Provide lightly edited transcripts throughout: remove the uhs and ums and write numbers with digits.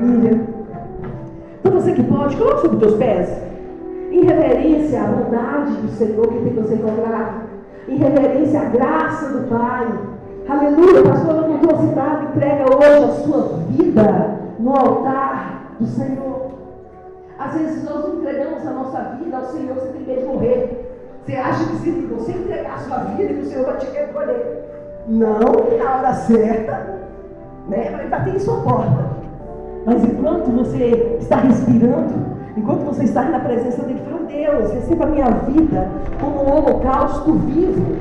família. Então você que pode, coloque sobre os teus pés. Em reverência à bondade do Senhor que tem você encontrado. Em reverência à graça do Pai. Aleluia, pastor, não trouxe nada. Entrega hoje a sua vida no altar do Senhor. Às vezes nós não entregamos a nossa vida ao Senhor, você tem medo de morrer. Você acha que se você entregar a sua vida, que o Senhor vai te recolher. Não, na hora certa, né? Vai bater em sua porta. Mas enquanto você está respirando, enquanto você está na presença dele, fala: Deus, receba a minha vida como um holocausto vivo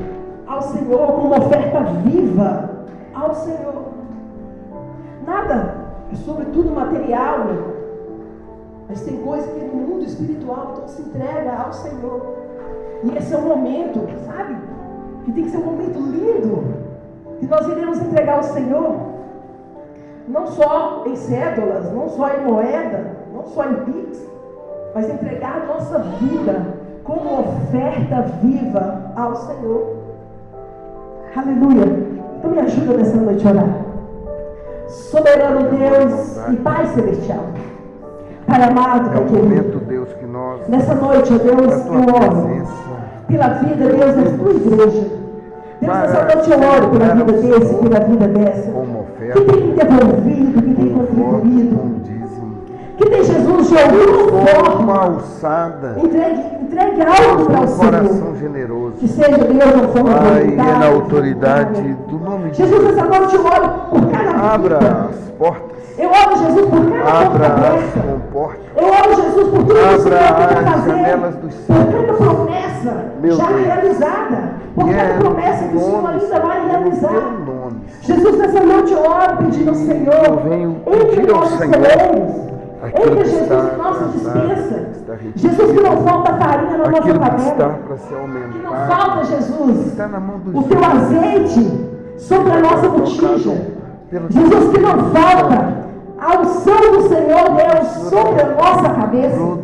ao Senhor, como uma oferta viva ao Senhor. Nada é sobretudo material, mas tem coisa que é no mundo espiritual, então se entrega ao Senhor. E esse é um momento, sabe, que tem que ser um momento lindo, que nós iremos entregar ao Senhor, não só em cédulas, não só em moeda, não só em pix, mas entregar a nossa vida como oferta viva ao Senhor. Aleluia. Então me ajuda nessa noite a orar. Soberano Deus e Pai Celestial, Pai amado, Pai querido, momento, Deus, que nós, nessa noite, ó Deus, eu oro pela vida, Deus, da tua igreja. Deus, nessa noite eu oro pela vida desse, pela vida dessa, que tem devolvido, que tem contribuído, que tem, Jesus, de alguma forma alçada, entregue algo para o Senhor, coração generoso, que seja, Deus, uma forma Pai, e na autoridade do nome de Jesus. Nessa noite eu oro por cada abra vida. as portas, Eu oro, Jesus, por cada porta aberta. Eu oro, Jesus, por tudo que o Senhor quer fazer, por cada promessa já realizada, por cada promessa que o Senhor ainda vai realizar. Jesus, nessa noite eu oro pedindo ao Senhor, entre nossos celeres, entre, Jesus, nossa dispensa. Jesus, que não falta farinha na nossa panela, que não falta, Jesus, o teu azeite sobre a nossa botija. Jesus, que não falta a unção do Senhor, Deus, sobre a nossa cabeça.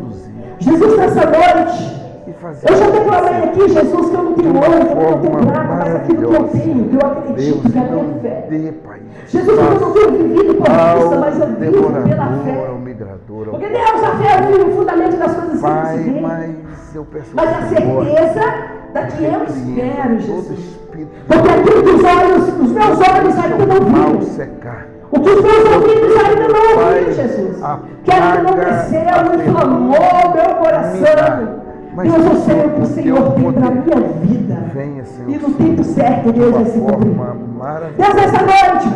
Jesus, nessa noite, eu já declarei aqui, Jesus, que eu não tenho ouro, que eu não tenho prata, mas aquilo que eu tenho, que eu acredito, que é a minha fé. Jesus, eu não tenho vivido por vista, mas eu vivo pela fé. Porque Deus, a fé é o fundamento das coisas que se vê. Mas a certeza da que eu espero, Jesus. Porque aquilo que os meus olhos ainda não viram, o que os meus ouvidos ainda não ouviram, Jesus, que ainda não desceu, inflamou meu coração. Deus, eu sei o que o Senhor tem para a minha vida. E no tempo certo, Deus, vai se cumprir. Deus, essa noite,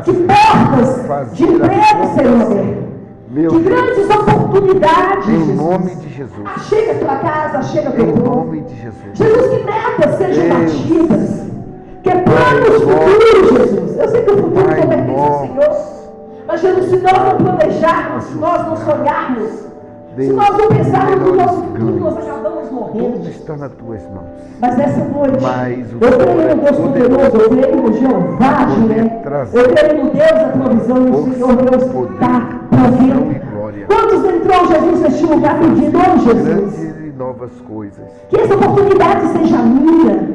que portas de emprego serão abertas. Que grandes oportunidades, em nome de Jesus. Chega a tua casa, chega a teu Em corpo. nome de Jesus. Jesus, que metas sejam batidas. Que planos futuros, Jesus. Eu sei que o futuro não pertence ao Senhor. Mas, Jesus, se nós não planejarmos, se nós não sonharmos, se nós não pensarmos no nosso futuro, nós acabamos morrendo. Tudo está nas tuas mãos. Mas nessa noite, eu creio no Deus poderoso, eu creio no Jeová, eu creio no Deus da provisão, no Senhor Deus da provisão. Quantos entrou, Jesus, neste lugar pedindo, oh Jesus, grandes e novas coisas, que essa oportunidade seja minha,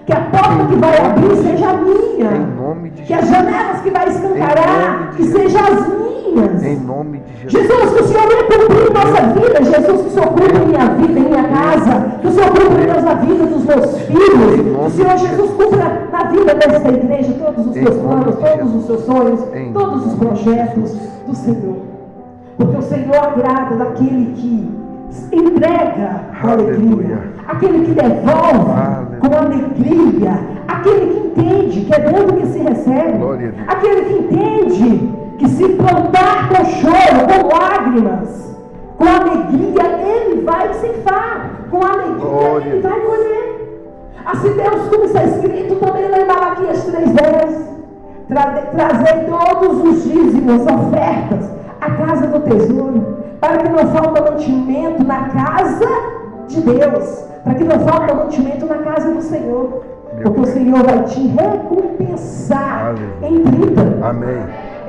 que a porta que vai abrir seja minha, em nome de que as janelas que vai escancarar, que sejam as minhas, em nome de Jesus. Jesus, que o Senhor venha cumprir em nossa vida, Jesus, que o Senhor cumpra em minha vida, em minha casa, que o Senhor cumpra na vida dos meus filhos, que o Senhor Jesus cumpra na vida desta igreja todos os seus planos, todos os seus sonhos, todos os projetos do Senhor. Porque o Senhor agrada daquele que entrega com alegria, aquele que devolve com alegria, aquele que entende que é dando que se recebe, aquele que entende que se plantar com choro, com lágrimas, com alegria, ele vai ceifar, com alegria ele vai colher. Assim Deus, como está escrito também lá em Malaquias 3:10, trazei todos os dízimos, ofertas, a casa do tesouro, para que não falte mantimento na casa de Deus, para que não falte mantimento na casa do Senhor, porque o Senhor vai te recompensar em 30,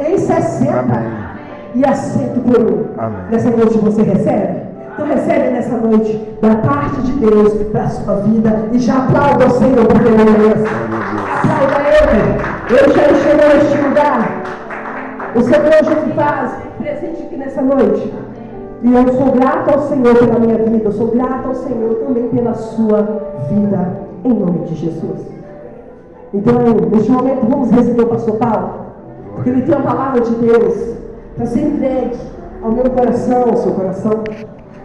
em 60 e a 100 por um. Nessa noite você recebe? Então recebe nessa noite da parte de Deus para a sua vida e já aplauda o Senhor porque Ele merece. Aplauda Ele. Ele já chegou neste lugar. O Senhor já me faz presente aqui nessa noite. E eu sou grata ao Senhor pela minha vida. Eu sou grata ao Senhor também pela sua vida. Em nome de Jesus. Então, neste momento, vamos receber o pastor Paulo. Porque ele tem uma palavra de Deus para ser entregue ao meu coração, ao seu coração.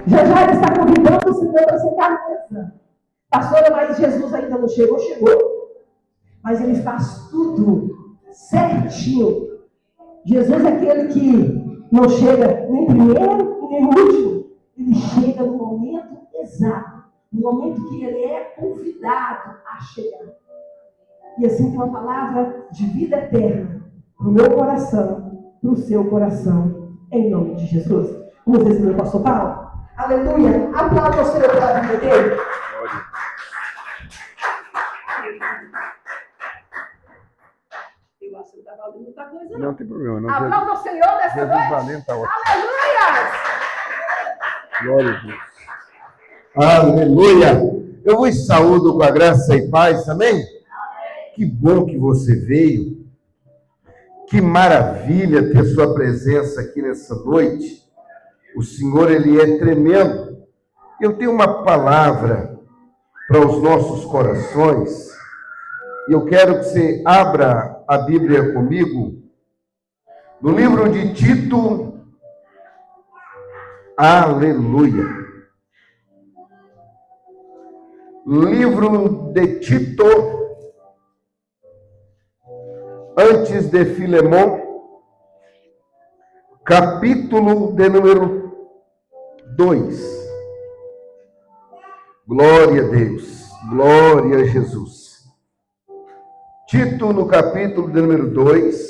Já ele está convidando o Senhor para sentar à mesa. Pastora, mas Jesus ainda não chegou. Mas ele faz tudo certinho. Jesus é aquele que não chega nem primeiro e nem último. Ele chega no momento exato. No momento que ele é convidado a chegar. E assim tem uma palavra de vida eterna para o meu coração, para o seu coração, em nome de Jesus. Vamos receber o pastor Paulo? Aleluia! Aplauda o Senhor pela vida dele. Eu acho que está valendo muita coisa, não. Não tem problema. Não. Aplauda o Senhor nessa noite. Valendo, tá ótimo. Aleluia! Glória a Deus. Aleluia! Eu vos saúdo com a graça e paz, amém? Que bom que você veio. Que maravilha ter sua presença aqui nessa noite. O Senhor, Ele é tremendo. Eu tenho uma palavra para os nossos corações. E eu quero que você abra a Bíblia comigo. No livro de Tito. Aleluia. Livro de Tito, antes de Filemon, capítulo de número 2. Glória a Deus, glória a Jesus. Tito, no capítulo de número 2,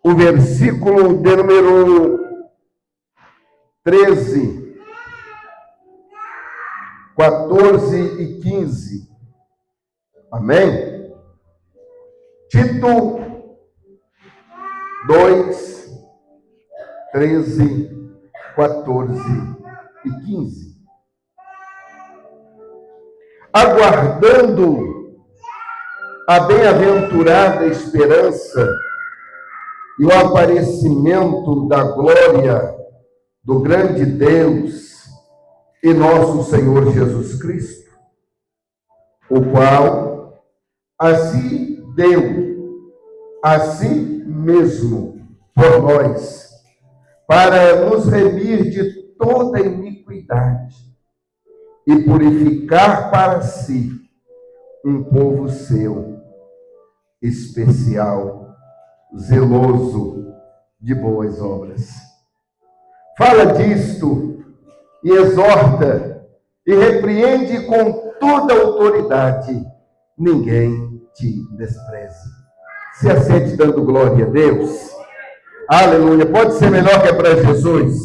o versículo de número 13. 14 e 15. Amém? Tito 2, 13, 14 e 15. Aguardando a bem-aventurada esperança e o aparecimento da glória do grande Deus e nosso Senhor Jesus Cristo, o qual assim deu a si mesmo por nós, para nos remir de toda iniquidade e purificar para si um povo seu, especial, zeloso de boas obras. Fala disto e exorta e repreende com toda autoridade. Ninguém te despreze. Se assente dando glória a Deus. Aleluia. Pode ser melhor que é para Jesus.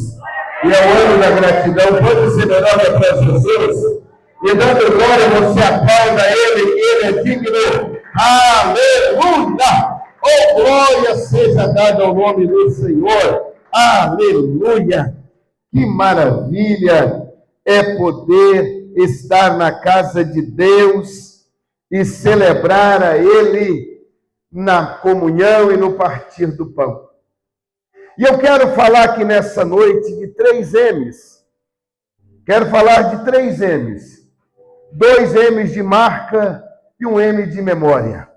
E é o ano da gratidão. Pode ser melhor que é para Jesus. E dando glória, você aplauda Ele. Ele é digno. Aleluia. Oh, glória seja dada ao nome do Senhor. Aleluia. Que maravilha é poder estar na casa de Deus e celebrar a Ele na comunhão e no partir do pão. E eu quero falar aqui nessa noite de 3 M's. Quero falar de 3 M's. 2 M's de marca e 1 M de memória.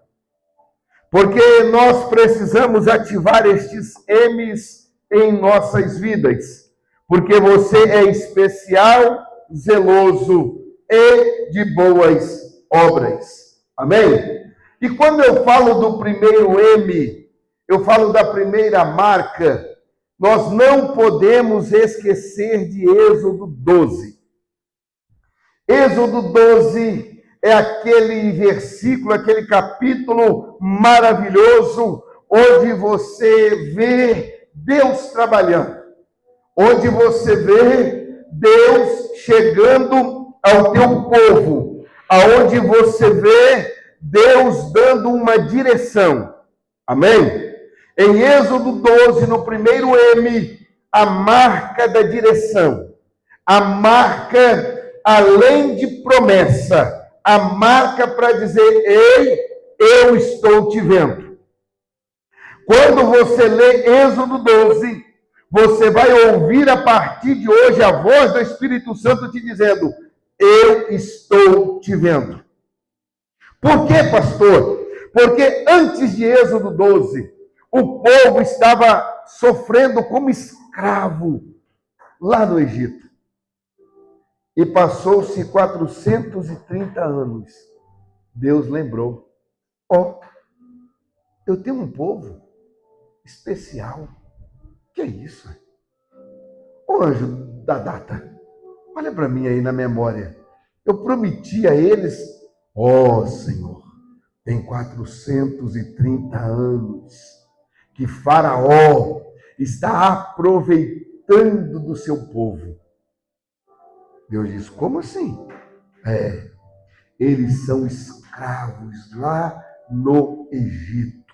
Porque nós precisamos ativar estes M's em nossas vidas. Porque você é especial, zeloso e de boas obras. Amém? E quando eu falo do primeiro M, eu falo da primeira marca, nós não podemos esquecer de Êxodo 12. Êxodo 12 é aquele versículo, aquele capítulo maravilhoso, onde você vê Deus trabalhando. Onde você vê Deus chegando ao teu povo, aonde você vê Deus dando uma direção. Amém? Em Êxodo 12, no primeiro M, a marca da direção, a marca além de promessa, a marca para dizer: ei, eu estou te vendo. Quando você lê Êxodo 12, você vai ouvir a partir de hoje a voz do Espírito Santo te dizendo: eu estou te vendo. Por quê, pastor? Porque antes de Êxodo 12, o povo estava sofrendo como escravo lá no Egito. E passou-se 430 anos. Deus lembrou: eu tenho um povo especial. Que é isso? Ô anjo da data, olha para mim aí na memória. Eu prometi a eles, Senhor, tem 430 anos que Faraó está aproveitando do seu povo. Deus diz: como assim? Eles são escravos lá no Egito.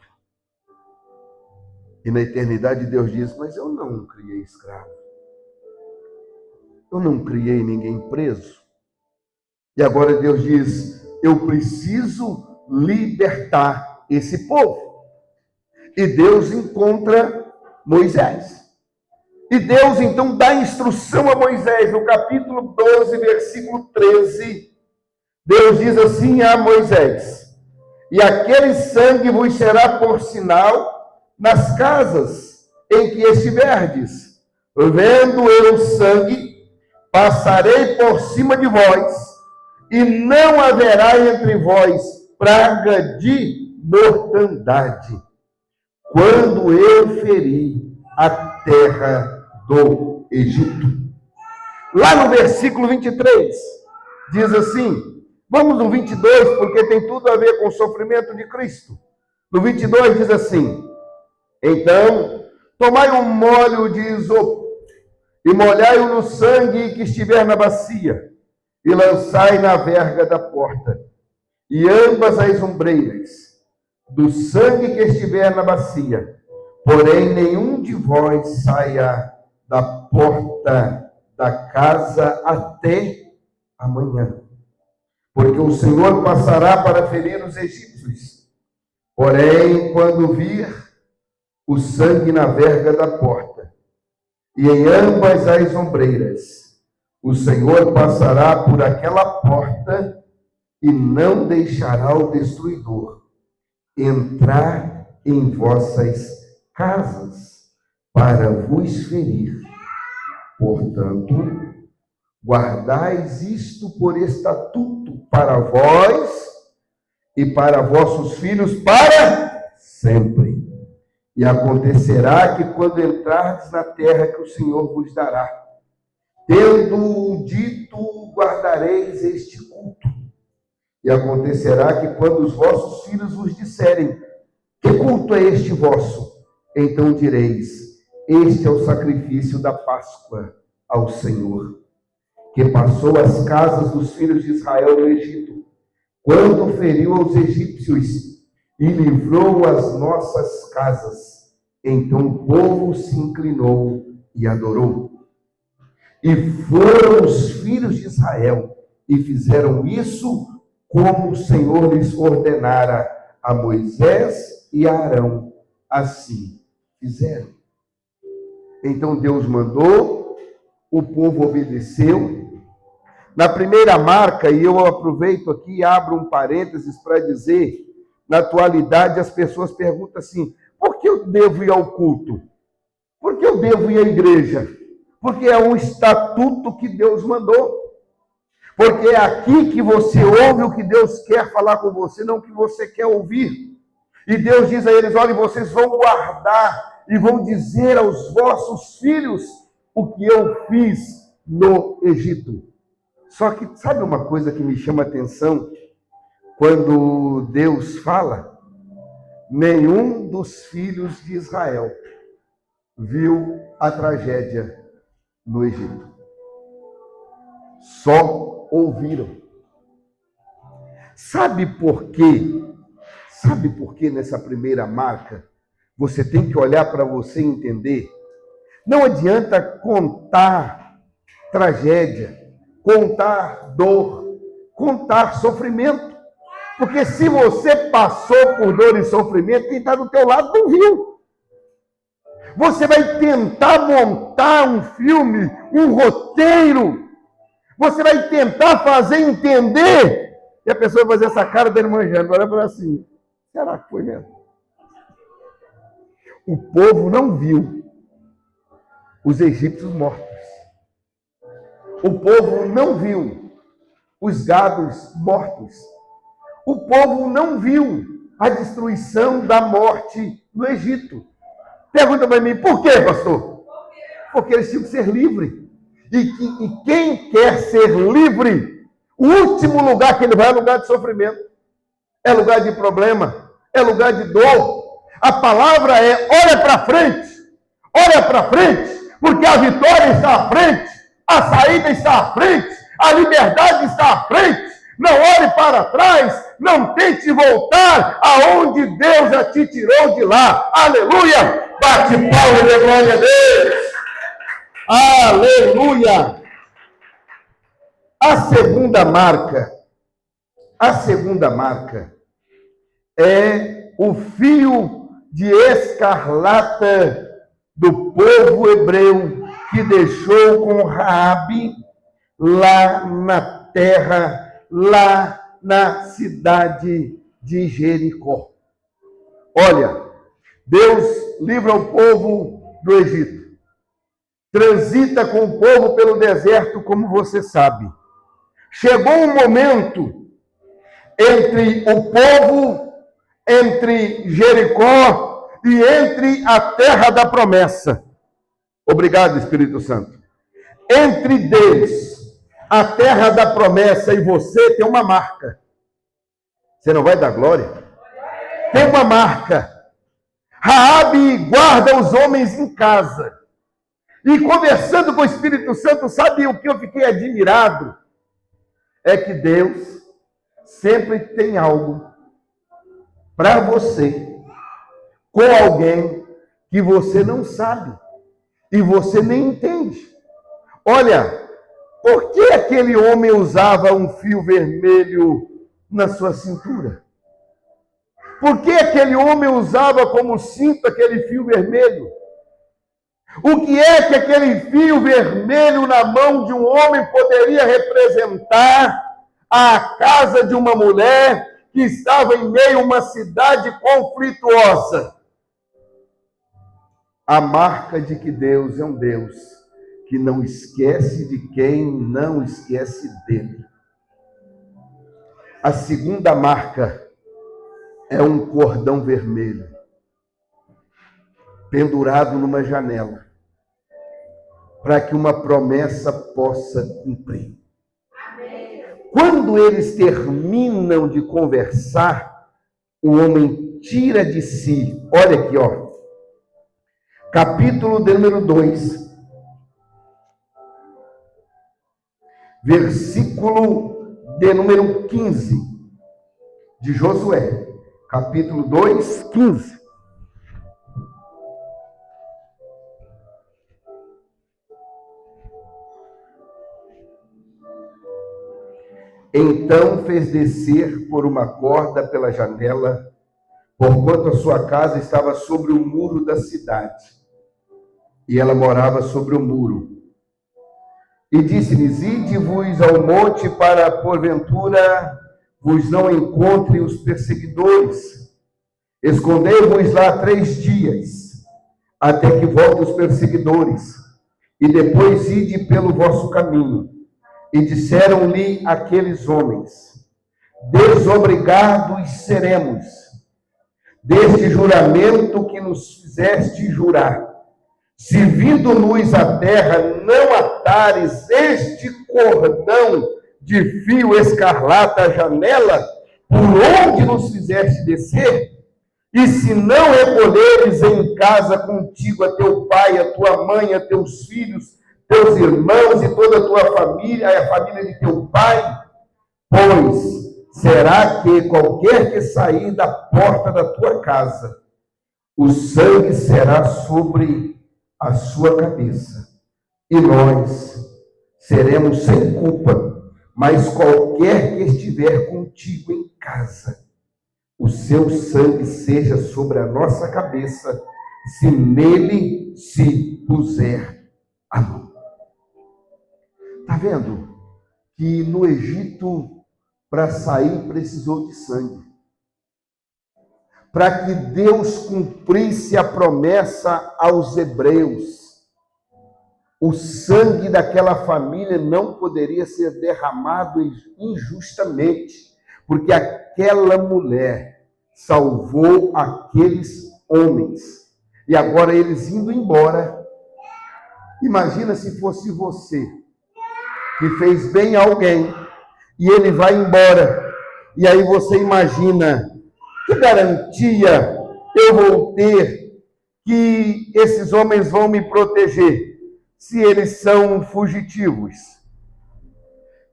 E na eternidade Deus diz: mas eu não criei escravo. Eu não criei ninguém preso. E agora Deus diz: eu preciso libertar esse povo. E Deus encontra Moisés. E Deus então dá instrução a Moisés, no capítulo 12, versículo 13. Deus diz assim a Moisés: e aquele sangue vos será por sinal nas casas em que estiverdes. Vendo eu o sangue, passarei por cima de vós, e não haverá entre vós praga de mortandade, quando eu feri a terra do Egito. Lá no versículo 23, diz assim, vamos no 22, porque tem tudo a ver com o sofrimento de Cristo. No 22 diz assim: então, tomai um molho de isopo, e molhai-o no sangue que estiver na bacia, e lançai na verga da porta, e ambas as ombreiras, do sangue que estiver na bacia, porém nenhum de vós saia da porta da casa até amanhã, porque o Senhor passará para ferir os egípcios. Porém, quando vir o sangue na verga da porta e em ambas as ombreiras, o Senhor passará por aquela porta e não deixará o destruidor entrar em vossas casas para vos ferir. Portanto, guardais isto por estatuto para vós e para vossos filhos para sempre. E acontecerá que quando entrardes na terra que o Senhor vos dará, tendo dito, guardareis este culto. E acontecerá que quando os vossos filhos vos disserem: que culto é este vosso? Então direis: este é o sacrifício da Páscoa ao Senhor, que passou as casas dos filhos de Israel no Egito, quando feriu aos egípcios e livrou as nossas casas. Então o povo se inclinou e adorou. E foram os filhos de Israel e fizeram isso como o Senhor lhes ordenara a Moisés e a Arão. Assim fizeram. Então Deus mandou, o povo obedeceu. Na primeira marca, e eu aproveito aqui e abro um parênteses para dizer, na atualidade as pessoas perguntam assim: por que eu devo ir ao culto? Por que eu devo ir à igreja? Porque é um estatuto que Deus mandou. Porque é aqui que você ouve o que Deus quer falar com você, não o que você quer ouvir. E Deus diz a eles: olha, vocês vão guardar e vão dizer aos vossos filhos o que eu fiz no Egito. Só que sabe uma coisa que me chama a atenção? Quando Deus fala, nenhum dos filhos de Israel viu a tragédia no Egito. Só ouviram. Sabe por quê? Sabe por que nessa primeira marca você tem que olhar para você e entender? Não adianta contar tragédia, contar dor, contar sofrimento. Porque se você passou por dor e sofrimento, quem está do teu lado não viu. Você vai tentar montar um filme, um roteiro. Você vai tentar fazer entender. E a pessoa vai fazer essa cara dele manjando. Vai falar assim, será que foi mesmo? O povo não viu os egípcios mortos. O povo não viu os gados mortos. O povo não viu a destruição da morte no Egito. Pergunta para mim, por quê, pastor? Porque eles tinham que ser livres. E quem quer ser livre, o último lugar que ele vai é lugar de sofrimento. É lugar de problema. É lugar de dor. A palavra é, olha para frente. Olha para frente. Porque a vitória está à frente. A saída está à frente. A liberdade está à frente. Não olhe para trás. Não tente voltar aonde Deus já te tirou de lá. Aleluia. Bate palma e dê glória a Deus. Aleluia! A segunda marca é o fio de escarlata do povo hebreu que deixou com Raabe lá na terra, lá na cidade de Jericó. Olha, Deus livra o povo do Egito. Transita com o povo pelo deserto, como você sabe. Chegou um momento entre o povo, entre Jericó e entre a terra da promessa. Obrigado, Espírito Santo. Entre Deus, a terra da promessa e você tem uma marca. Você não vai dar glória? Tem uma marca. Raabe guarda os homens em casa. E conversando com o Espírito Santo, sabe o que eu fiquei admirado? É que Deus sempre tem algo para você, com alguém que você não sabe e você nem entende. Olha, por que aquele homem usava um fio vermelho na sua cintura? Por que aquele homem usava como cinto aquele fio vermelho? O que é que aquele fio vermelho na mão de um homem poderia representar a casa de uma mulher que estava em meio a uma cidade conflituosa? A marca de que Deus é um Deus que não esquece de quem não esquece dele. A segunda marca é um cordão vermelho pendurado numa janela, para que uma promessa possa cumprir. Quando eles terminam de conversar, o homem tira de si, olha aqui, ó, capítulo de número 2, versículo de número 15, de Josué, capítulo 2, 15. Então fez descer por uma corda pela janela, porquanto a sua casa estava sobre o muro da cidade, e ela morava sobre o muro. E disse-lhes, ide-vos ao monte para, porventura, vos não encontrem os perseguidores. Escondei-vos lá 3 dias, até que voltem os perseguidores, e depois ide pelo vosso caminho. E disseram-lhe aqueles homens, desobrigados seremos deste juramento que nos fizeste jurar, se vindo-nos a terra não atares este cordão de fio escarlata à janela, por onde nos fizeste descer, e se não recolheres em casa contigo a teu pai, a tua mãe, a teus filhos, teus irmãos e toda a tua família, a família de teu pai, pois será que qualquer que sair da porta da tua casa, o sangue será sobre a sua cabeça, e nós seremos sem culpa, mas qualquer que estiver contigo em casa, o seu sangue seja sobre a nossa cabeça, se nele se puser a mão. Está vendo que no Egito, para sair, precisou de sangue. Para que Deus cumprisse a promessa aos hebreus, o sangue daquela família não poderia ser derramado injustamente, porque aquela mulher salvou aqueles homens. E agora eles indo embora, imagina se fosse você, que fez bem a alguém, e ele vai embora, e aí você imagina, que garantia eu vou ter que esses homens vão me proteger, se eles são fugitivos?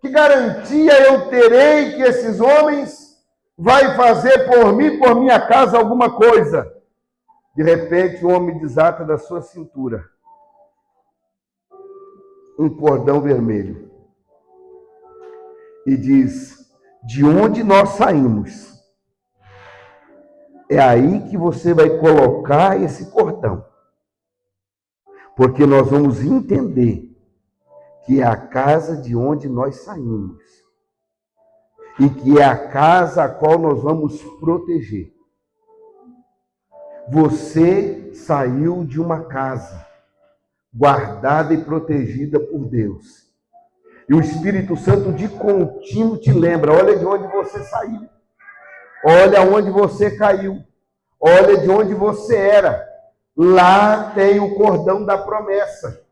Que garantia eu terei que esses homens vai fazer por mim, por minha casa, alguma coisa? De repente, o homem desata da sua cintura um cordão vermelho e diz: de onde nós saímos, é aí que você vai colocar esse cordão, porque nós vamos entender que é a casa de onde nós saímos e que é a casa a qual nós vamos proteger. Você saiu de uma casa guardada e protegida por Deus. E o Espírito Santo de contínuo te lembra: olha de onde você saiu. Olha onde você caiu. Olha de onde você era. Lá tem o cordão da promessa.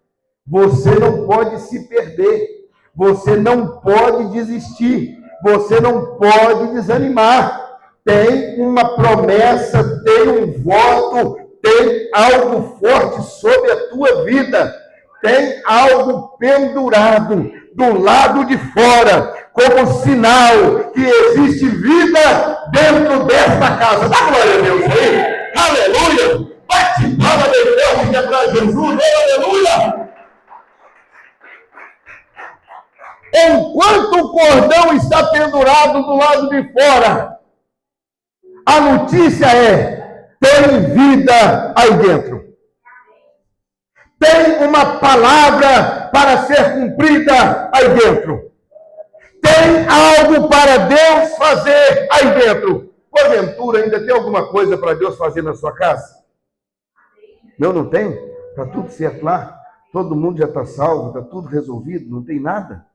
Você não pode se perder. Você não pode desistir. Você não pode desanimar. Tem uma promessa, tem um voto, tem algo forte sobre a tua vida. Tem algo pendurado do lado de fora, como sinal que existe vida dentro desta casa. Dá glória a Deus aí. Aleluia. Bate palma de Deus, que é para Jesus. Aleluia. Enquanto o cordão está pendurado do lado de fora, a notícia é: tem vida aí dentro. Tem uma palavra para ser cumprida aí dentro. Tem algo para Deus fazer aí dentro. Porventura, ainda tem alguma coisa para Deus fazer na sua casa? Não tem? Está tudo certo lá? Todo mundo já está salvo, está tudo resolvido, não tem nada?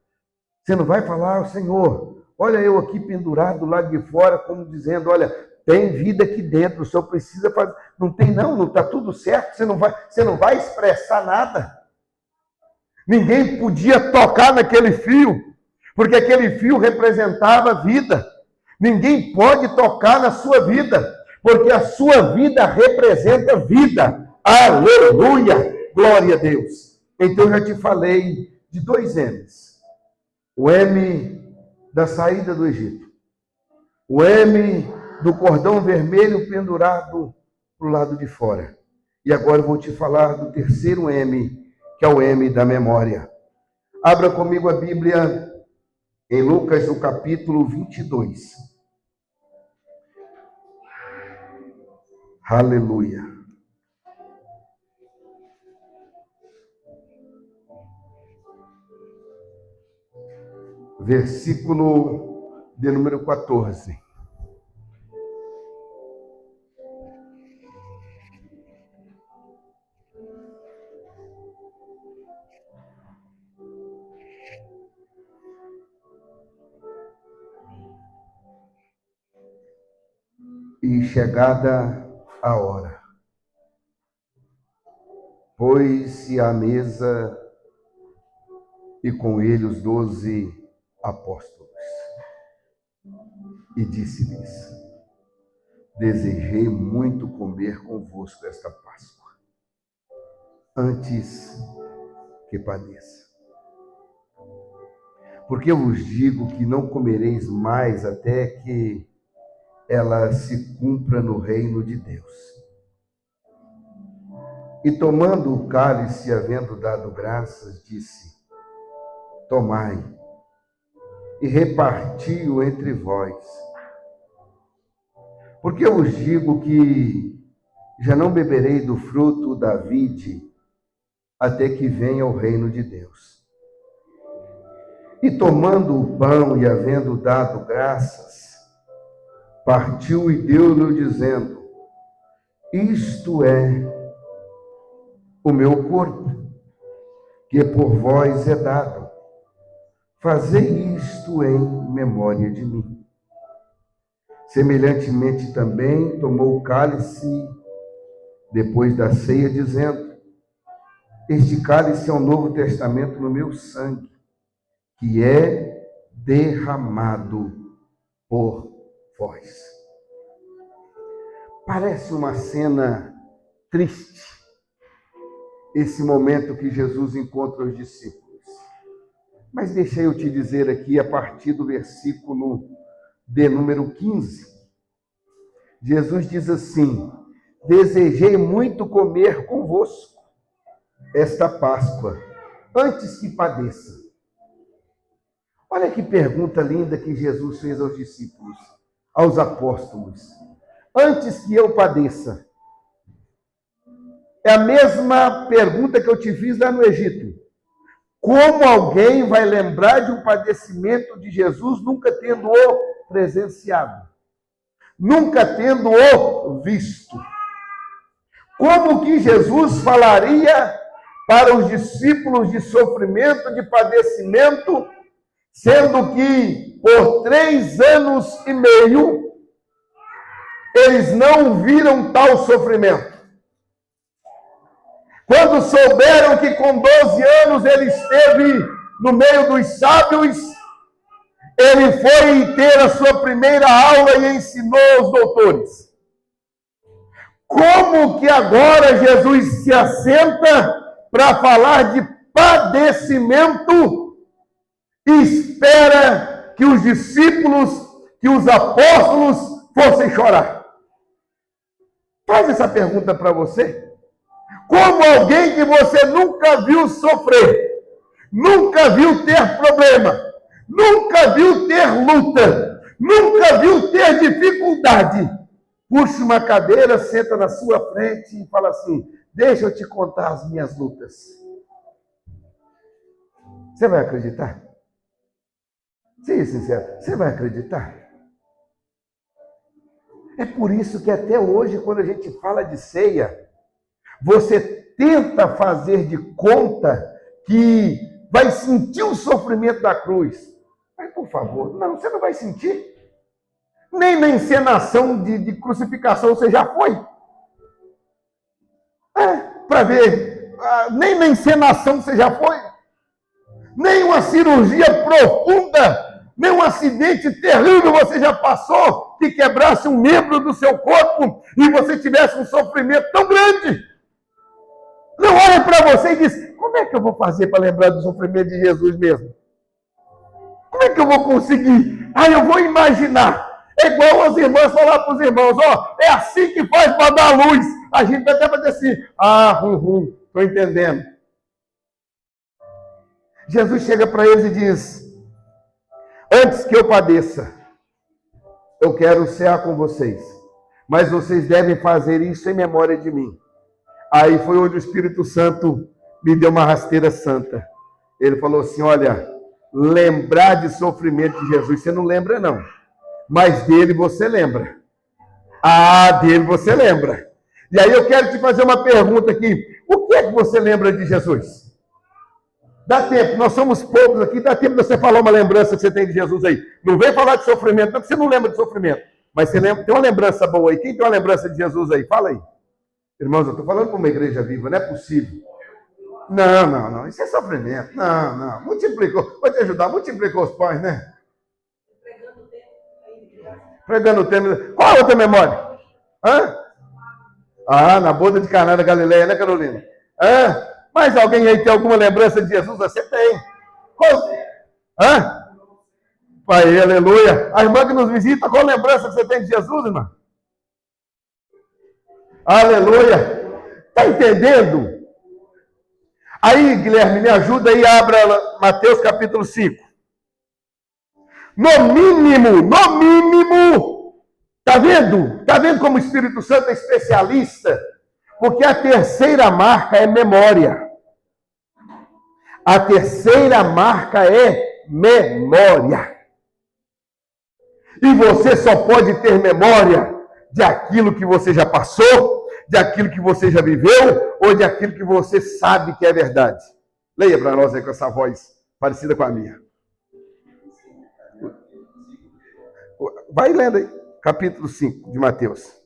Você não vai falar: Senhor, olha eu aqui pendurado do lado de fora, como dizendo: olha, tem vida aqui dentro, o Senhor precisa fazer. Não tem não está tudo certo, você não vai expressar nada. Ninguém podia tocar naquele fio, porque aquele fio representava vida. Ninguém pode tocar na sua vida, porque a sua vida representa vida. Aleluia! Glória a Deus! Então eu já te falei de 2 M's. O M da saída do Egito. O M do cordão vermelho pendurado para o lado de fora. E agora eu vou te falar do terceiro M, que é o M da memória. Abra comigo a Bíblia em Lucas, no capítulo 22. Aleluia. Versículo de número 14. E chegada a hora, pôs-se à mesa e com ele os 12 apóstolos. E disse-lhes: desejei muito comer convosco esta Páscoa, antes que padeça. Porque eu vos digo que não comereis mais até que ela se cumpra no reino de Deus. E tomando o cálice, havendo dado graças, disse: tomai e reparti-o entre vós. Porque eu vos digo que já não beberei do fruto da vide até que venha o reino de Deus. E tomando o pão e havendo dado graças, partiu e deu-lhe dizendo: isto é o meu corpo, que por vós é dado. Fazei isto em memória de mim. Semelhantemente também tomou o cálice depois da ceia, dizendo: este cálice é o Novo Testamento no meu sangue, que é derramado por vós. Parece uma cena triste, esse momento que Jesus encontra os discípulos. Mas deixa eu te dizer aqui, a partir do versículo de número 15, Jesus diz assim: desejei muito comer convosco esta Páscoa, antes que padeça. Olha que pergunta linda que Jesus fez aos discípulos, aos apóstolos. Antes que eu padeça. É a mesma pergunta que eu te fiz lá no Egito. Como alguém vai lembrar de um padecimento de Jesus nunca tendo-o presenciado? Nunca tendo-o visto? Como que Jesus falaria para os discípulos de sofrimento, de padecimento, sendo que por 3 anos e meio eles não viram tal sofrimento? Quando souberam que com 12 anos ele esteve no meio dos sábios, ele foi ter a sua primeira aula e ensinou aos doutores. Como que agora Jesus se assenta para falar de padecimento e espera que os discípulos, que os apóstolos fossem chorar? Faz essa pergunta para você. Como alguém que você nunca viu sofrer, nunca viu ter problema, nunca viu ter luta, nunca viu ter dificuldade, puxa uma cadeira, senta na sua frente e fala assim: deixa eu te contar as minhas lutas. Você vai acreditar? Seja sincero, você vai acreditar? É por isso que até hoje, quando a gente fala de ceia, você tenta fazer de conta que vai sentir o sofrimento da cruz. Mas, por favor, não, você não vai sentir. Nem na encenação de crucificação você já foi. Para ver, nem na encenação você já foi. Nem uma cirurgia profunda, nem um acidente terrível você já passou, que quebrasse um membro do seu corpo e você tivesse um sofrimento tão grande. Não olha para você e diz: como é que eu vou fazer para lembrar do sofrimento de Jesus mesmo? Como é que eu vou conseguir? Eu vou imaginar. É igual as irmãs falar para os irmãos: é assim que faz para dar luz. A gente até vai dizer assim: estou entendendo. Jesus chega para eles e diz: antes que eu padeça, eu quero cear com vocês, mas vocês devem fazer isso em memória de mim. Aí foi onde o Espírito Santo me deu uma rasteira santa. Ele falou assim: olha, lembrar de sofrimento de Jesus, você não lembra não, mas dele você lembra. Dele você lembra. E aí eu quero te fazer uma pergunta aqui: o que é que você lembra de Jesus? Dá tempo, nós somos poucos aqui, dá tempo de você falar uma lembrança que você tem de Jesus aí. Não vem falar de sofrimento, não, porque você não lembra de sofrimento. Mas você lembra, tem uma lembrança boa aí. Quem tem uma lembrança de Jesus aí? Fala aí. Irmãos, eu estou falando para uma igreja viva, não é possível. Não, isso é sofrimento. Não, multiplicou, vou te ajudar, multiplicou os pães, né? Pregando o tempo. Qual a outra memória? Na boda de Caná da Galileia, né, Carolina? Mas alguém aí tem alguma lembrança de Jesus? Você tem. Pai, aleluia. A irmã que nos visita, qual lembrança que você tem de Jesus, irmã? Aleluia. Está entendendo? Aí, Guilherme, me ajuda aí, abra Mateus capítulo 5. No mínimo, tá vendo? Tá vendo como o Espírito Santo é especialista Porque a terceira marca é memória. A terceira marca é memória. E você só pode ter memória de aquilo que você já passou, de aquilo que você já viveu, ou de aquilo que você sabe que é verdade. Leia para nós aí com essa voz parecida com a minha. Vai lendo aí, capítulo 5 de Mateus.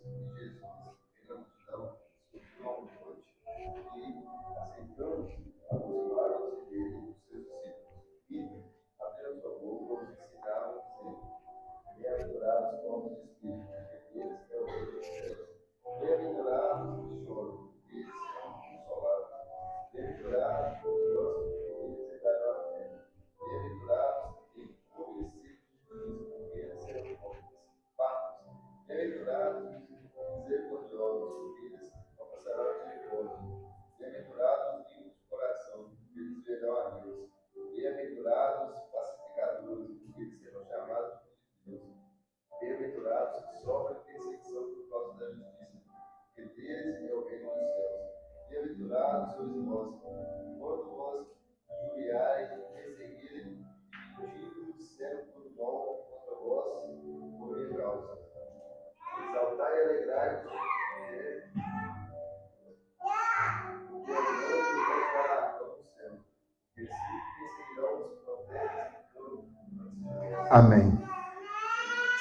Amém.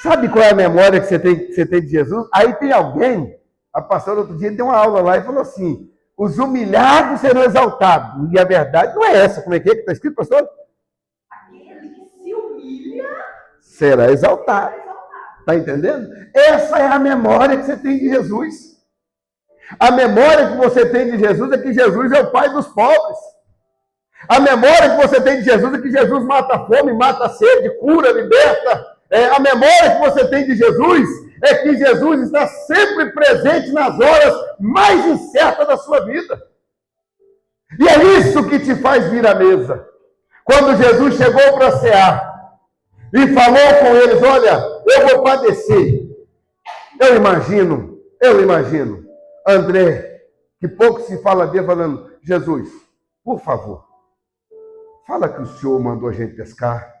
Sabe qual é a memória que você tem de Jesus? Aí tem alguém, a pastora outro dia deu uma aula lá e falou assim, os humilhados serão exaltados. E a verdade não é essa. Como é que está escrito, pastor? Aquele que se humilha será exaltado. Está entendendo? Essa é a memória que você tem de Jesus. A memória que você tem de Jesus é que Jesus é o Pai dos pobres. A memória que você tem de Jesus é que Jesus mata a fome, mata a sede, cura, liberta. A memória que você tem de Jesus é que Jesus está sempre presente nas horas mais incertas da sua vida. E é isso que te faz vir à mesa. Quando Jesus chegou para cear e falou com eles, olha, eu vou padecer. Eu imagino, André, que pouco se fala dele, falando, Jesus, por favor, fala que o Senhor mandou a gente pescar.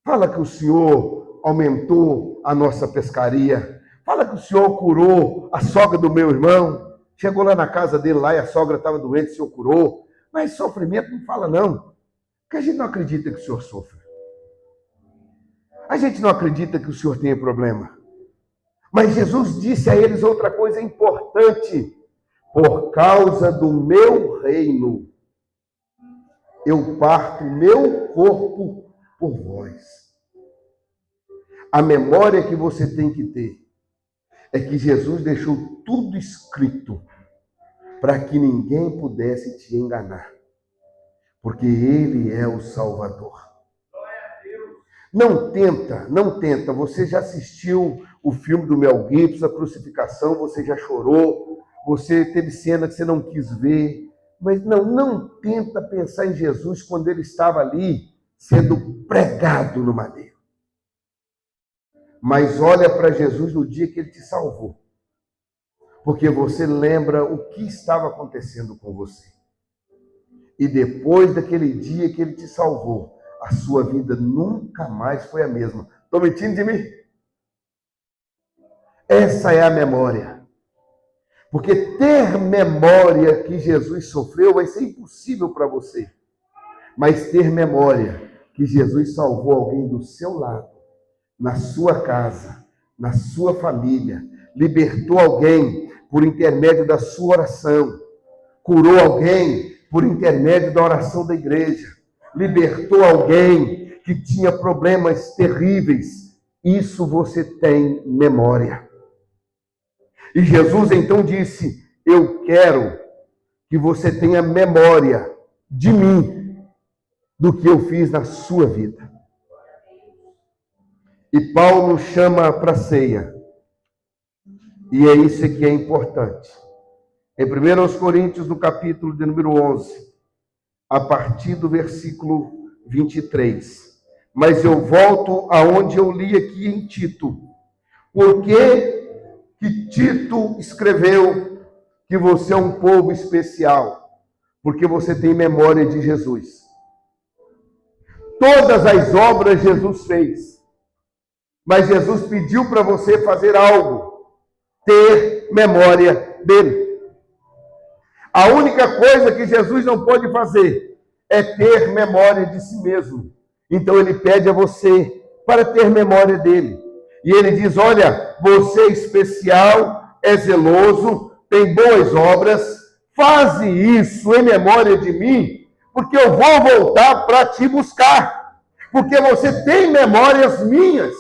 Fala que o Senhor aumentou a nossa pescaria. Fala que o Senhor curou a sogra do meu irmão. Chegou lá na casa dele lá e a sogra estava doente, o Senhor curou. Mas sofrimento não fala não. Porque a gente não acredita que o Senhor sofra. A gente não acredita que o Senhor tenha problema. Mas Jesus disse a eles outra coisa importante. Por causa do meu reino, eu parto meu corpo por vós. A memória que você tem que ter é que Jesus deixou tudo escrito para que ninguém pudesse te enganar. Porque Ele é o Salvador. Não tenta. Você já assistiu o filme do Mel Gibson, a crucificação, você já chorou, você teve cena que você não quis ver. Mas não tenta pensar em Jesus quando ele estava ali sendo pregado no madeiro. Mas olha para Jesus no dia que ele te salvou. Porque você lembra o que estava acontecendo com você. E depois daquele dia que ele te salvou, a sua vida nunca mais foi a mesma. Estou mentindo de mim? Essa é a memória. Porque ter memória que Jesus sofreu vai ser impossível para você. Mas ter memória que Jesus salvou alguém do seu lado, na sua casa, na sua família, libertou alguém por intermédio da sua oração, curou alguém por intermédio da oração da igreja, libertou alguém que tinha problemas terríveis. Isso você tem memória. E Jesus então disse, eu quero que você tenha memória de mim, do que eu fiz na sua vida. E Paulo chama para a ceia. E é isso que é importante. Em 1 Coríntios, no capítulo de número 11, a partir do versículo 23. Mas eu volto aonde eu li aqui em Tito. Porque que Tito escreveu que você é um povo especial, porque você tem memória de Jesus. Todas as obras Jesus fez, mas Jesus pediu para você fazer algo, ter memória dele. A única coisa que Jesus não pode fazer é ter memória de si mesmo. Então ele pede a você para ter memória dele. E ele diz: olha, você é especial, é zeloso, tem boas obras, faze isso em memória de mim, porque eu vou voltar para te buscar. Porque você tem memórias minhas.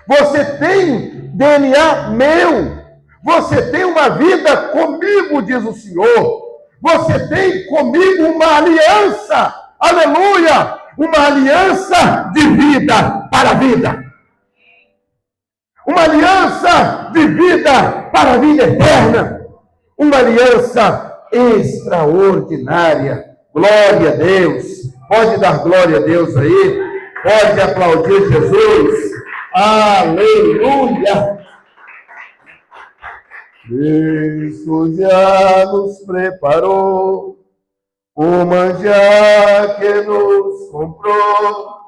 Você tem DNA meu. Você tem uma vida comigo, diz o Senhor. Você tem comigo uma aliança. Aleluia! Uma aliança de vida para a vida. Uma aliança de vida para a vida eterna. Uma aliança extraordinária. Glória a Deus. Pode dar glória a Deus aí. Pode aplaudir Jesus. Aleluia. Cristo já nos preparou o manjar que nos comprou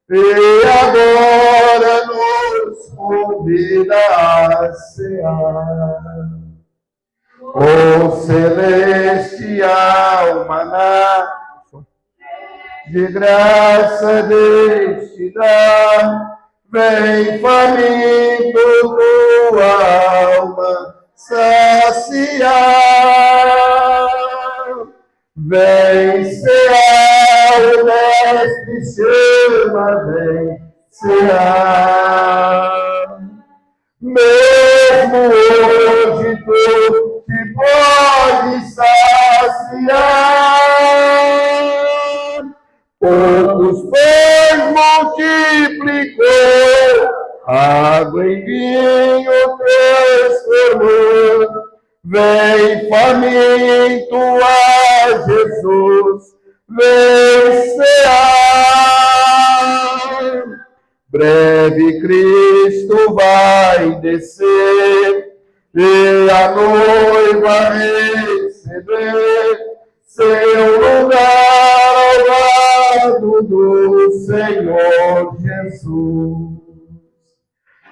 e agora nos convida a cear. O celestial maná de graça Deus te dá, vem faminto tua alma saciar. Vem cear, o mestre chama, vem cear. Mesmo hoje tu te pode saciar. Poucos pães multiplicou, água em vinho transformou. Vem faminto a Jesus, vem cear. Breve Cristo vai descer e a noiva receber seu lugar ao lado do Senhor Jesus.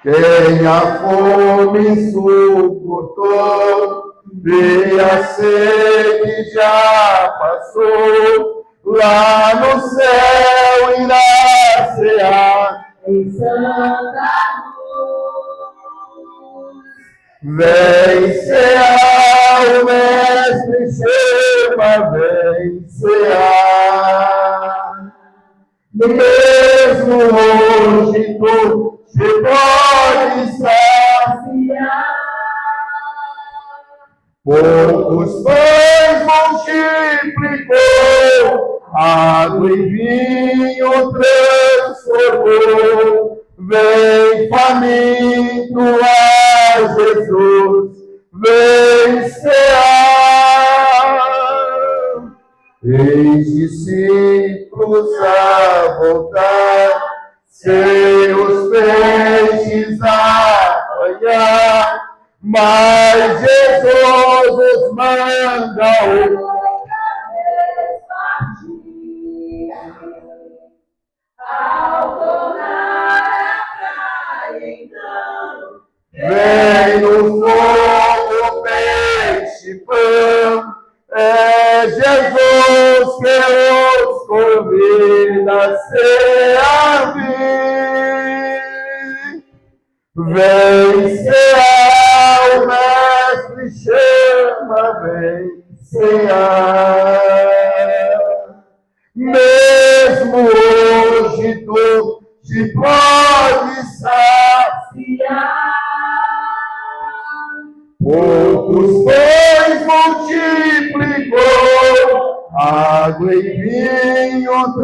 Quem a fome suportou e a sede já passou, lá no céu irá cear em santa luz. Vem cear, o mestre chama, vem cear. Mesmo hoje tu te pode saciar. Poucos pães multiplicou, água e vinho transformou. Vem faminto a Jesus, vem cear. Eis discípulos a voltar, seus peixes a apanhar, mas Jesus os manda outra vez partir. Ao tornar a praia, então, vem no fogo peixe e pão. É Jesus que os convida a servir. Vem cear, o mestre chama, vem cear. Mesmo hoje tu te pode saciar. Poucos pães multiplicou, água e vinho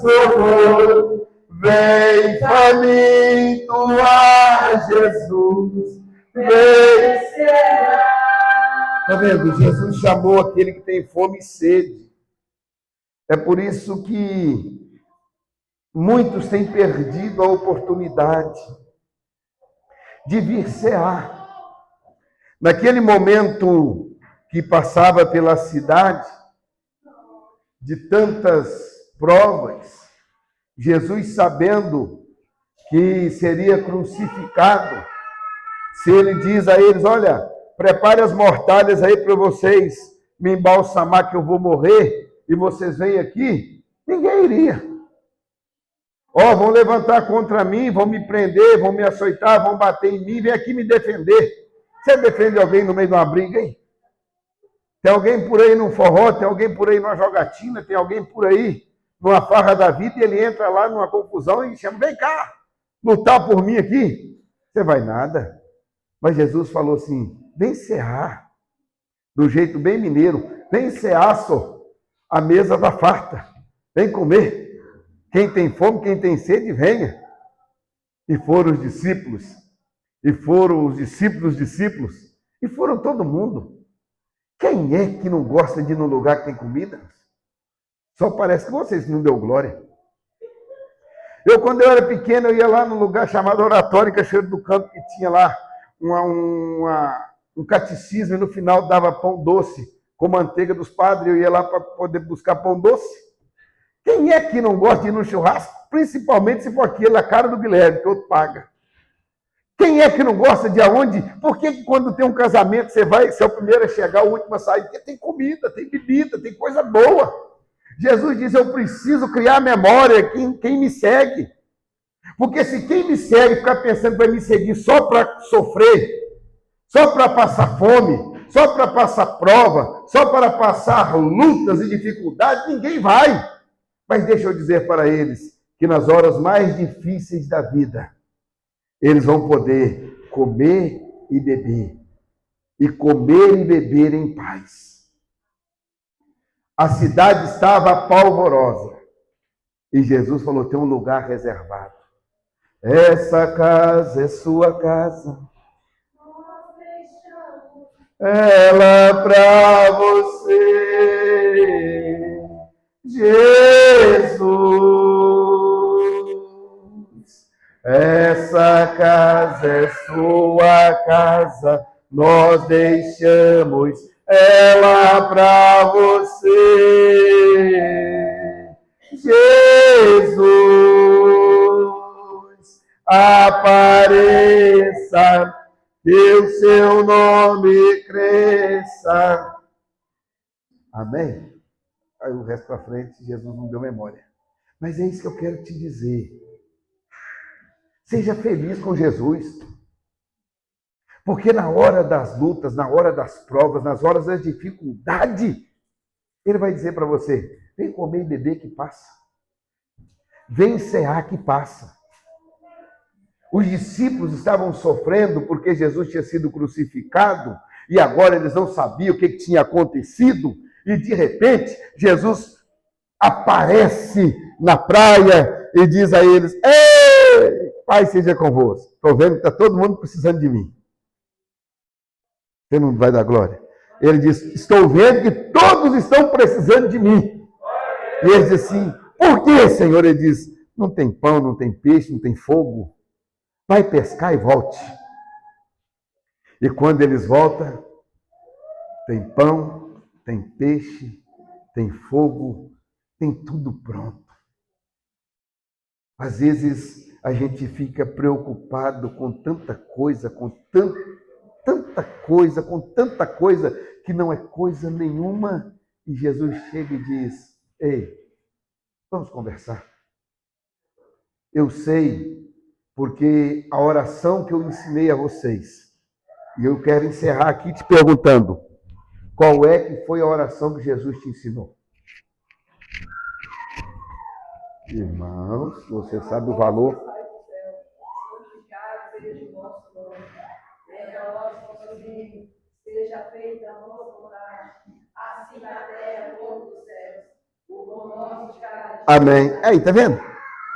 transformou. Vem faminto a Jesus, vem cear. Está vendo? Jesus chamou aquele que tem fome e sede. É por isso que muitos têm perdido a oportunidade de vir cear. Naquele momento que passava pela cidade, de tantas provas, Jesus, sabendo que seria crucificado, se ele diz a eles: olha, prepare as mortalhas aí para vocês me embalsamar que eu vou morrer, e vocês vêm aqui, ninguém iria. Ó, vão levantar contra mim, vão me prender, vão me açoitar, vão bater em mim, vem aqui me defender. Você defende alguém no meio de uma briga, hein? Tem alguém por aí num forró, tem alguém por aí numa jogatina, tem alguém por aí numa farra da vida, e ele entra lá numa confusão e chama: vem cá, lutar por mim aqui. Você vai nada. Mas Jesus falou assim: vem cear, do jeito bem mineiro, vem cear, só, a mesa da farta, vem comer. Quem tem fome, quem tem sede, venha. E foram os discípulos, e foram os discípulos, e foram todo mundo. Quem é que não gosta de ir num lugar que tem comida? Só parece que vocês não deu glória. Eu, quando eu era pequeno, eu ia lá num lugar chamado Oratório, Cachoeiro do Campo, que tinha lá um catecismo, e no final dava pão doce com manteiga dos padres. Eu ia lá para poder buscar pão doce. Quem é que não gosta de ir no churrasco? Principalmente se for aquele a cara do Guilherme, que outro paga. Quem é que não gosta de aonde? Por que quando tem um casamento você é o primeiro a chegar, o último a sair? Porque tem comida, tem bebida, tem coisa boa. Jesus diz: eu preciso criar memória quem me segue. Porque se quem me segue ficar pensando que vai me seguir só para sofrer, só para passar fome, só para passar prova, só para passar lutas e dificuldades, ninguém vai. Mas deixa eu dizer para eles que nas horas mais difíceis da vida, eles vão poder comer e beber. E comer e beber em paz. A cidade estava polvorosa. E Jesus falou: tem um lugar reservado. Essa casa é sua casa. Ela para você, Jesus. Essa casa é sua casa, nós deixamos ela para você, Jesus. Apareça, que o seu nome cresça. Amém? Aí o resto para frente, Jesus não deu memória. Mas é isso que eu quero te dizer. Seja feliz com Jesus. Porque na hora das lutas, na hora das provas, nas horas da dificuldade, Ele vai dizer para você: vem comer e beber que passa. Vem cear que passa. Os discípulos estavam sofrendo porque Jesus tinha sido crucificado e agora eles não sabiam o que tinha acontecido. E de repente, Jesus aparece na praia e diz a eles: ei, Pai seja convosco. Estou vendo que está todo mundo precisando de mim. Você não vai dar glória? Ele diz: estou vendo que todos estão precisando de mim. E ele diz assim: por que, Senhor? Ele diz: não tem pão, não tem peixe, não tem fogo. Vai pescar e volte. E quando eles voltam, tem pão, tem peixe, tem fogo, tem tudo pronto. Às vezes a gente fica preocupado com tanta coisa, com tanta coisa que não é coisa nenhuma. E Jesus chega e diz: ei, vamos conversar. Eu sei, porque a oração que eu ensinei a vocês, e eu quero encerrar aqui te perguntando: qual é que foi a oração que Jesus te ensinou? Irmãos, você sabe o valor? Seja feita a vossa vontade, assim na terra como nos céus. O pão nosso de cada dia. Amém. Aí, tá vendo?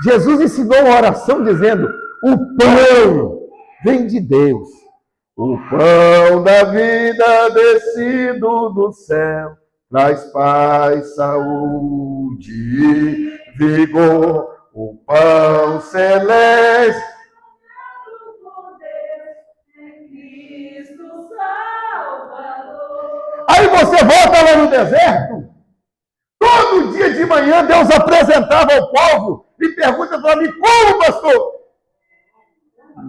Jesus ensinou uma oração dizendo: o pão vem de Deus. O pão da vida descido do céu traz paz, saúde e vigor. O pão celeste. você volta lá no deserto, todo dia de manhã Deus apresentava ao povo e pergunta para mim, como, pastor?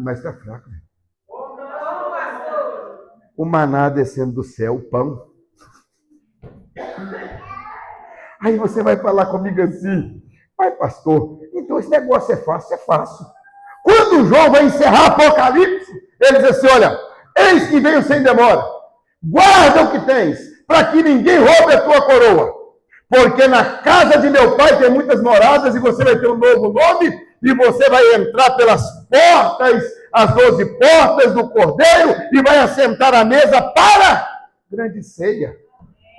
Mas está fraco. O maná descendo do céu, o pão. Aí você vai falar comigo assim, pai pastor, então esse negócio é fácil, é fácil. Quando João vai encerrar Apocalipse, ele diz assim, olha, eis que venho sem demora, guarda o que tens, para que ninguém roube a tua coroa, porque na casa de meu pai tem muitas moradas e você vai ter um novo nome e você vai entrar pelas portas, as 12 portas do Cordeiro e vai assentar à mesa para grande ceia.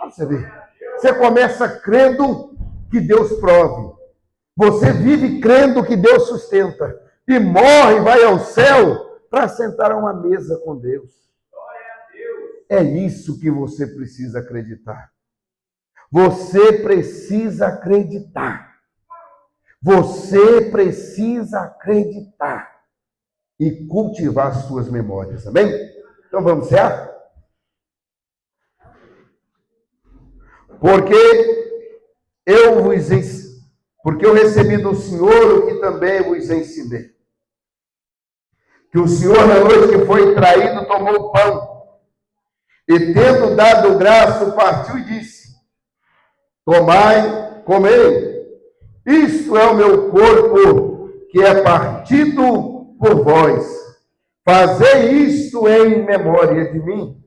Olha você ver. Você começa crendo que Deus prove. Você vive crendo que Deus sustenta. E morre, vai ao céu para sentar a uma mesa com Deus. É isso que você precisa acreditar. Você precisa acreditar. Você precisa acreditar e cultivar as suas memórias, amém? Então vamos encerrar? Porque eu recebi do Senhor o que também vos ensinei. Que o Senhor, na noite que foi traído, tomou o pão, e tendo dado graça, partiu e disse, tomai, comei, isto é o meu corpo, que é partido por vós. Fazei isto em memória de mim.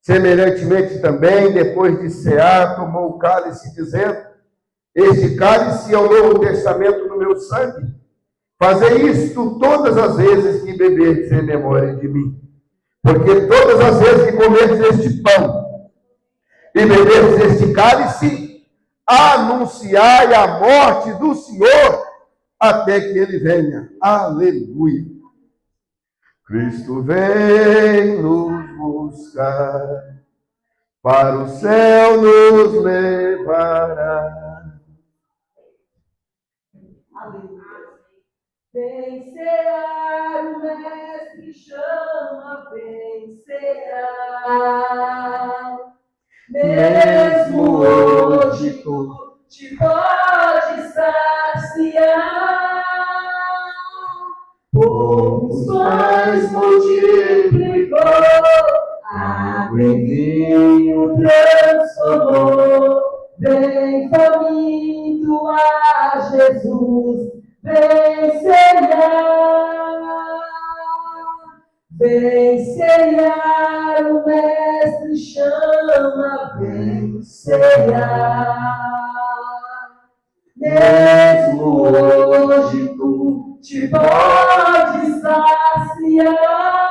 Semelhantemente também, depois de cear, tomou o cálice, dizendo, este cálice é o Novo Testamento no meu sangue. Fazei isto todas as vezes que beberdes em memória de mim. Porque todas as vezes que comerdes este pão e beberdes este cálice, anunciai a morte do Senhor até que ele venha. Aleluia. Cristo vem nos buscar, para o céu nos levará. Aleluia. Vencerá, o mestre chama, vencerá. Mesmo hoje tu te pode saciar. Os pães multiplicou, água em vinho transformou. Vem faminto a Jesus, vencerá. Vencerá, o mestre chama, vencerá. Mesmo hoje tu te pode saciar.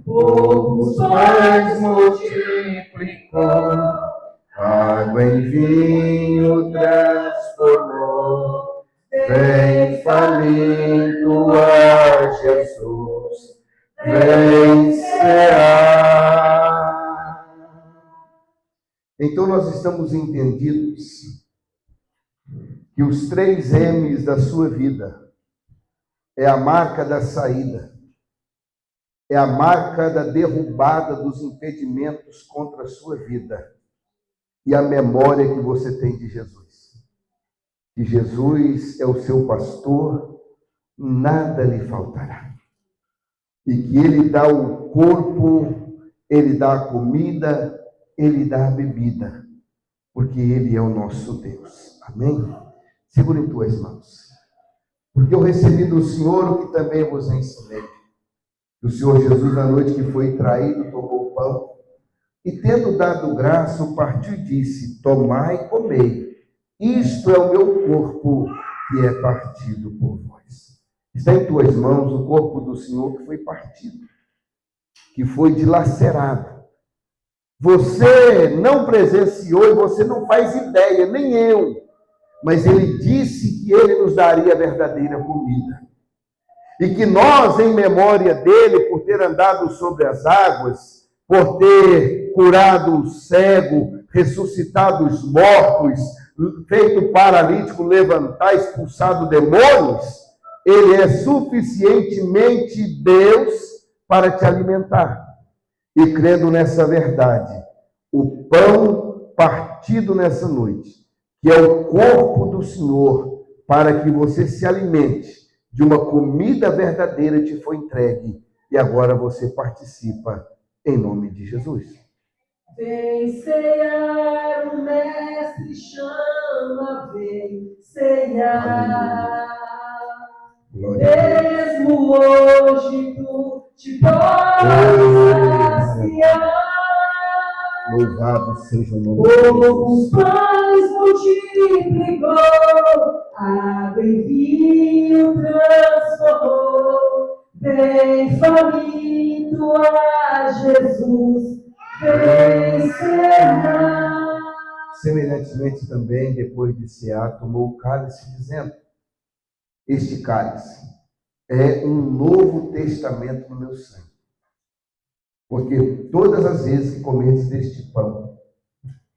Poucos pães multiplicou, água em vinho transformou. Vem faminto a Jesus, vencerá. Então nós estamos entendidos que os 3 M's da sua vida é a marca da saída, é a marca da derrubada dos impedimentos contra a sua vida e a memória que você tem de Jesus. Que Jesus é o seu pastor, nada lhe faltará. E que ele dá o corpo, ele dá a comida, ele dá a bebida, porque ele é o nosso Deus. Amém? Segure em tuas mãos. Porque eu recebi do Senhor o que também vos ensinei. O Senhor Jesus, na noite que foi traído, tomou o pão, e tendo dado graça, partiu e disse, tomai e comei. Isto é o meu corpo que é partido por vós. Está em tuas mãos o corpo do Senhor que foi partido, que foi dilacerado. Você não presenciou e você não faz ideia, nem eu. Mas ele disse que ele nos daria a verdadeira comida. E que nós, em memória dele, por ter andado sobre as águas, por ter curado o cego, ressuscitado os mortos, feito o paralítico levantar, expulsado demônios, ele é suficientemente Deus para te alimentar. e crendo nessa verdade, o pão partido nessa noite, que é o corpo do Senhor, para que você se alimente de uma comida verdadeira te foi entregue, e agora você participa em nome de Jesus. Vem cear, o mestre chama, vem cear. Mesmo hoje tu te podes saciar. Louvado seja o nome de Jesus. Como os pães multiplicou, água em vinho transformou. Vem faminto a Jesus, vem cear. Semelhantemente também, depois de cear, tomou o cálice, dizendo: este cálice é um novo testamento no meu sangue. Porque todas as vezes que comerdes deste pão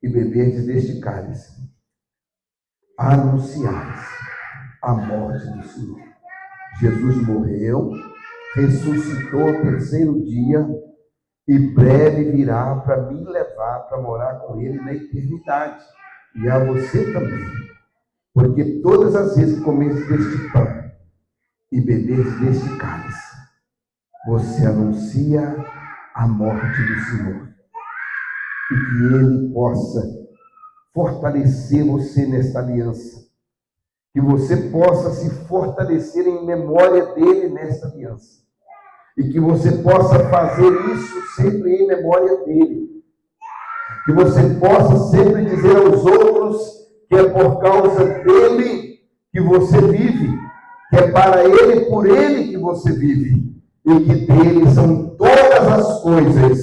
e beberdes deste cálice, anunciais a morte do Senhor. Jesus morreu, ressuscitou ao terceiro dia e breve virá para me levar para morar com Ele na eternidade. E a você também. Porque todas as vezes que comerdes deste pão e beberdes deste cálice, você anuncia a morte do Senhor. E que Ele possa fortalecer você nesta aliança. Que você possa se fortalecer em memória dele nesta aliança. E que você possa fazer isso sempre em memória dele. Que você possa sempre dizer aos outros que é por causa dele que você vive. Que é para ele e por ele que você vive. E que dele são todas as coisas,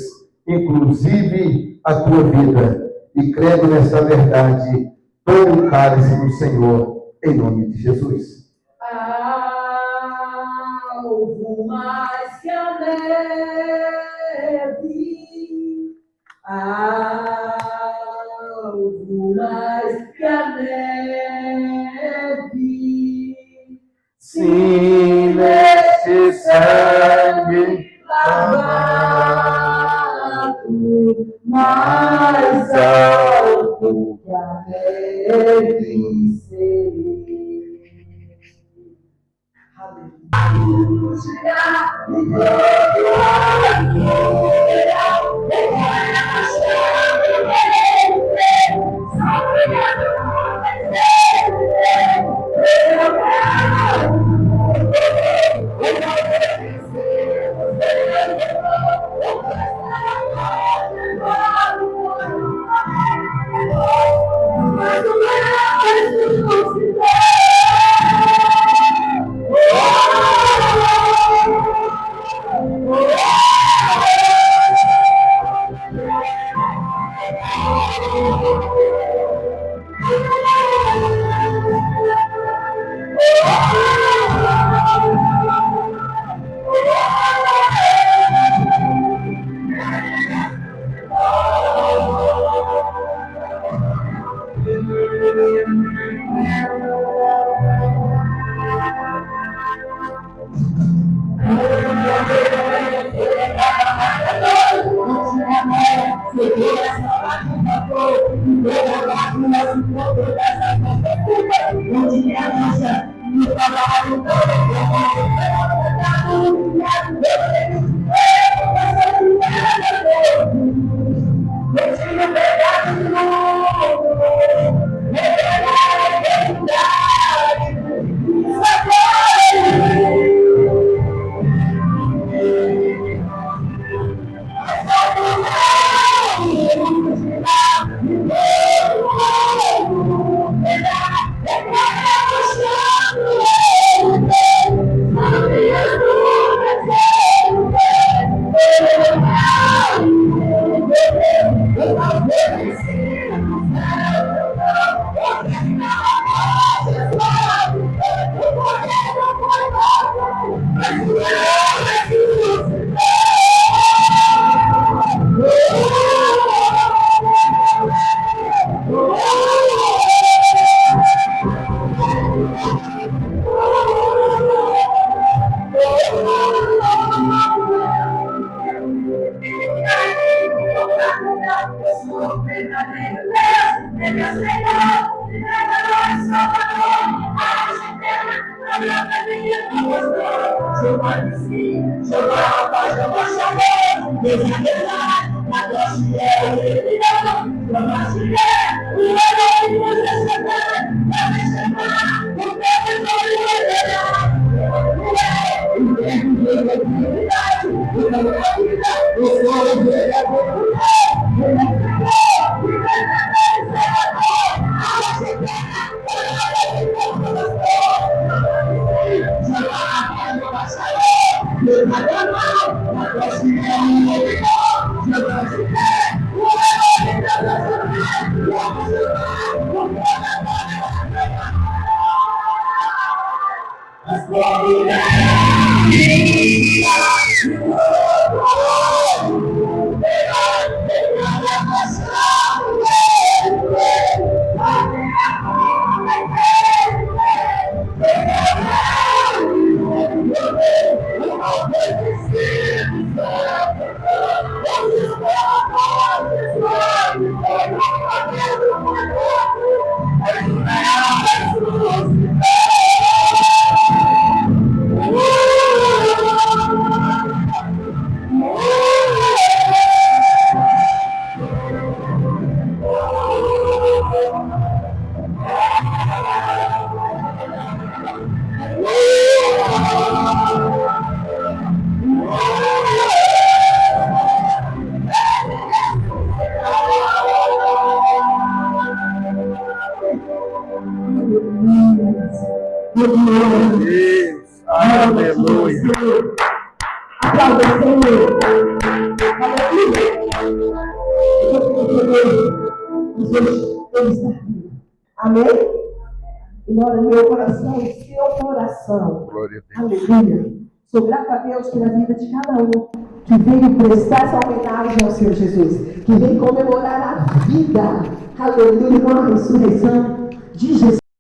inclusive a tua vida. E crendo nesta verdade, tome o cálice do Senhor, em nome de Jesus. Algo mais que a neve, algo mais que a neve. Sim, neste sangue lavado, mais alto que a neve serei. Aleluia. Aplauda o Senhor. Amém? E no meu coração, o seu coração. Aleluia. Sou grata a Deus pela vida de cada um que veio prestar essa homenagem ao Senhor Jesus, que veio comemorar a vida, aleluia, com a ressurreição de Jesus.